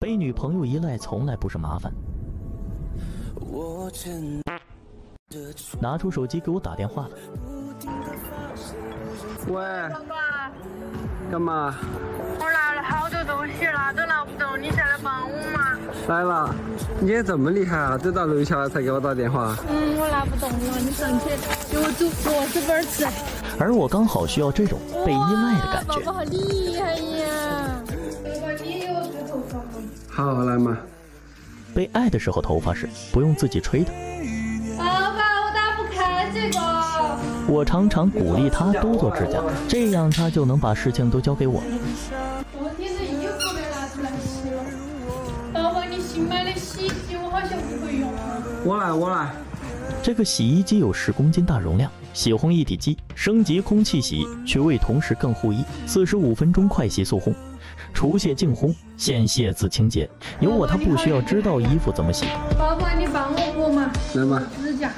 被女朋友依赖从来不是麻烦。拿出手机给我打电话了。喂，干嘛？我拿了好多东西了，都拿不动，你才来帮我嘛。来了，你也这么厉害啊？都到楼下了才给我打电话。我拿不动了，你上去给我煮螺蛳粉吃。而我刚好需要这种被依赖的感觉。爸爸好厉害呀！爸爸，你有吹头发吗？好，来嘛。被爱的时候，头发是不用自己吹的。爸爸，我打不开这个。我常常鼓励他多做指甲，这样他就能把事情都交给我。昨天的衣服没拿出来洗了。爸爸，你新买的洗衣机我好像不会用啊。我来。这个洗衣机有10公斤大容量，洗烘一体机，升级空气洗，去味同时更护衣，45分钟快洗速烘，除屑净烘，现卸自清洁。有我他不需要知道衣服怎么洗。爸爸，你帮我嘛。来嘛。指甲。